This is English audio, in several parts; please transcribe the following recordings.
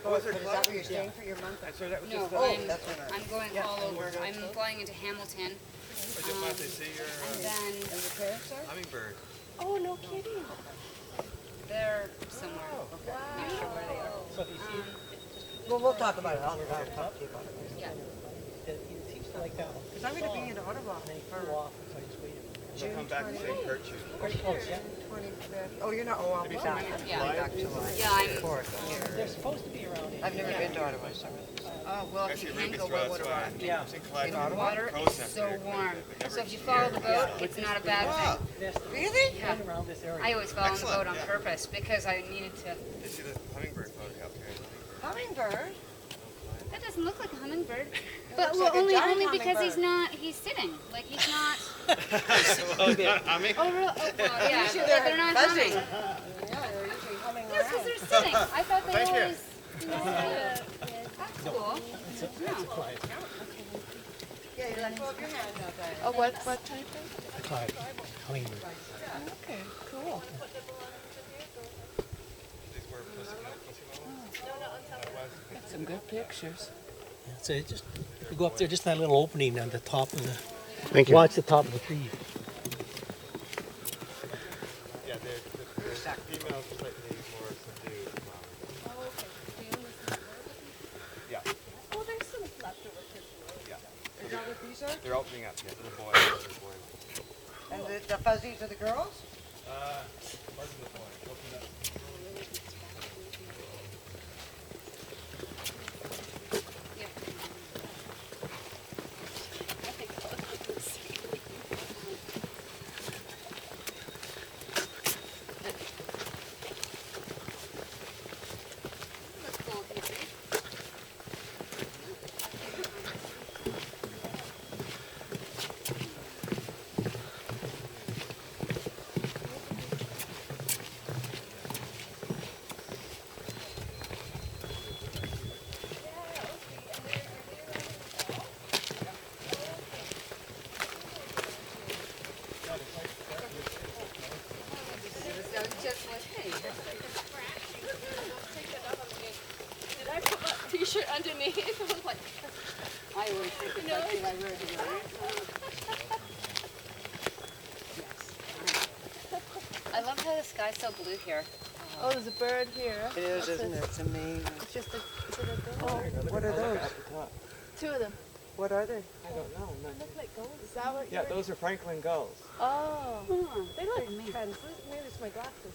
but is that where you're staying for your month? So that was No, That's what I'm going all over. I'm flying into Hamilton. And then And your parents are? hummingbird. Oh, no kidding. they're somewhere. Not sure where they are. So if you see Well, we'll talk about it. I'll talk to you about it. Yeah. it seems to like that one. Because I'm going to be in Ottawa And then you for flew off, so I just waited. They'll come back and say perch you. Pretty close, yeah. 25th. Oh, you're not. Oh, I'll be back. Yeah. I'll be back July. Yeah, I'm. 4th. They're supposed to be around here. I've never been to Ottawa, so. Oh, well, if you Actually, can Ruby's go, through what that's would why. I? Yeah. The water is so warm. So if you follow the boat, it's not a bad thing. There's Really? Yeah. around this area. I always follow the Excellent, boat on yeah. purpose because I needed to. You see the hummingbird photo up here? Hummingbird? That doesn't look like a hummingbird. looks But like a only giant because he's hummingbird. not. He's sitting. Like he's not. Well, he's not humming. Oh, really? Oh, well, yeah. Usually They're not buzzing. humming. Yeah, they're usually humming Yes, because they're sitting. I thought they Thank you. always. That's cool. It's a Clyde. Yeah, you're like, hold your hand out there. Oh, what type of? Clyde. Hummingbird. Okay, cool. These were pussy Some good pictures. So it just, you go up there, just that little opening on the top of the, Thank you. watch the top of the tree. Yeah, they're females slightly more subdued. Yeah, Oh, there's some leftover yeah. Is that what these are? They're opening up, yeah, little boys. Little boys. And the fuzzies are the girls? Part of the boy. Open up. That's cool. That was just like, hey. Did I put my t-shirt underneath? I was like, I always think it's like till I wear it together. I love how the sky's so blue here. oh, there's a bird here. It is, isn't it? It's amazing. It's just a, is it a girl? What are those? Two of them. What are they? I don't know. They look like gulls. Is that what Yeah, you're... those are Franklin gulls. Oh. Huh. They look translucent. Maybe it's my glasses.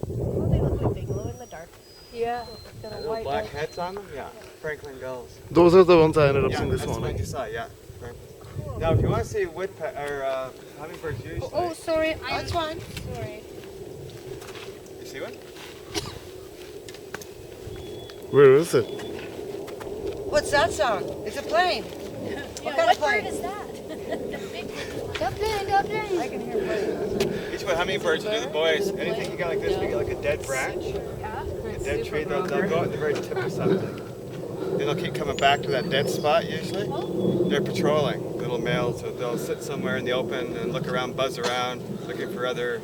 Oh, they look like they glow in the dark. Yeah. Got a Little white black light. heads on them? Yeah, Franklin gulls. Those are the ones I ended up Yeah, seeing this that's the one morning. you saw, yeah. Franklin. Now, if you want to see hummingbirds usually, Oh, sorry. That's fine. Sorry. you see one? Where is it? What's that sound? It's a plane. What kind of plane? is that? Dublin. I can hear planes. Each one hummingbirds will do the boys. Anything you got like this, we get like a dead branch, a dead tree, they'll go out at the very tip of something. Then they'll keep coming back to that dead spot usually. They're patrolling, little males, so they'll sit somewhere in the open and look around, buzz around, looking for other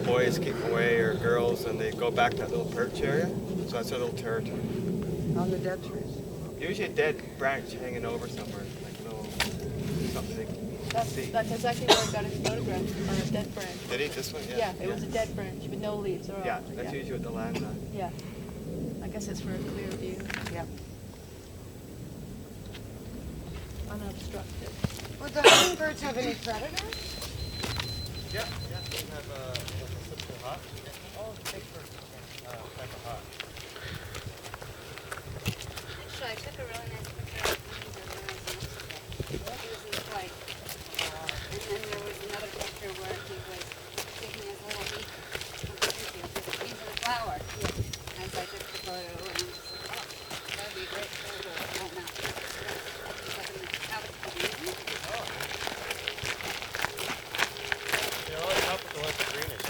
boys keep away or girls, and they go back to that little perch area. So that's their little territory. On the dead trees. Usually a dead branch hanging over somewhere, like a little something they can see. That's exactly where I got his photograph, on a dead branch. Did he? This one? Yeah, it was a dead branch with no leaves or Yeah, that's usually what the land's on. Yeah. I guess it's for a clear view. Yeah. Unobstructed. Would the hummingbirds have any predators? Yeah, they have a simple hawk. Oh, big bird. Type of hawk. Actually, I took a really nice picture of him. He was in flight. And then there was another picture where he was taking his little leaf. He's in a flower. As I took the photo, and I'm just like, oh, that would be a great photo. Oh, no. It's like an avocado. You know, it's up with the ones that greenish.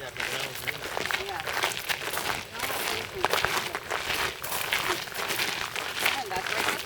Yeah, but now it's green. Yeah. No, I think it's- And that's right.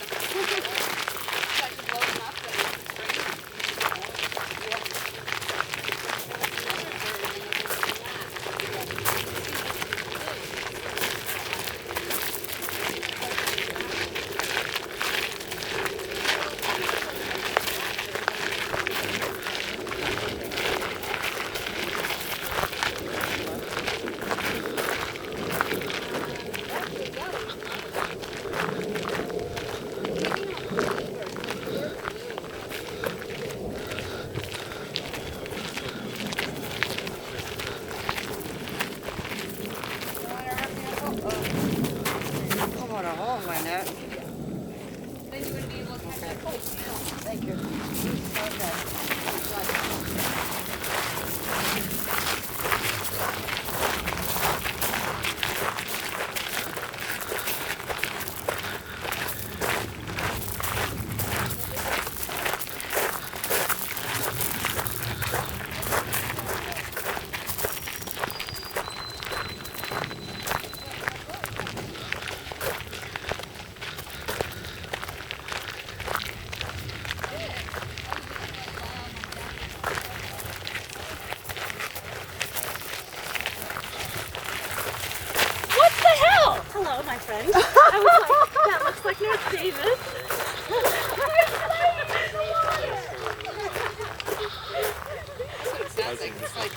That's what it sounds like. It's like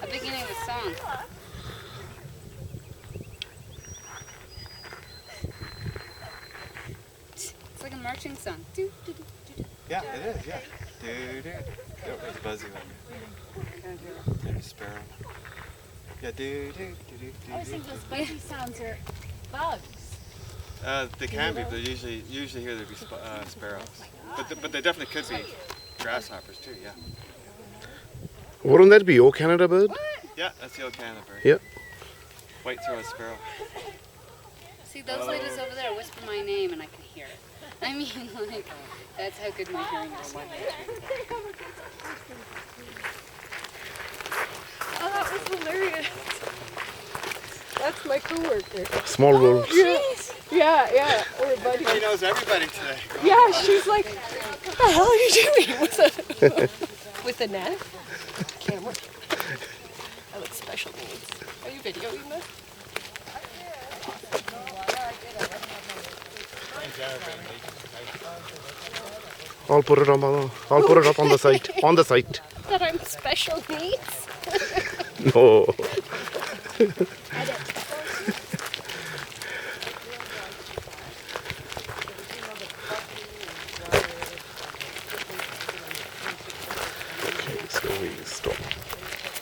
a beginning of a song. It's like a marching song. Do, do, do, do, do. Yeah, it is, yeah. Dude. Oh, there's buzzing on you. Maybe a sparrow. Yeah, I always think those buzzy sounds are bugs. They can be, but usually here there'd be sparrows. But they definitely could be grasshoppers too, yeah. Wouldn't that be old Canada bird? Yeah, that's the old Canada bird. Yeah. White-throated sparrow. See, those ladies over there whisper my name and I can hear it. I mean, like, that's how good my hearing is. Oh, that was hilarious. That's my coworker. Small wolves. Yeah, we're buddies. She knows everybody today. Yeah, she's like, what the hell are you doing with a net? Camera. I look special needs. Are you videoing this? I'll put it up on the site. On the site. That I'm special needs? No. Edit.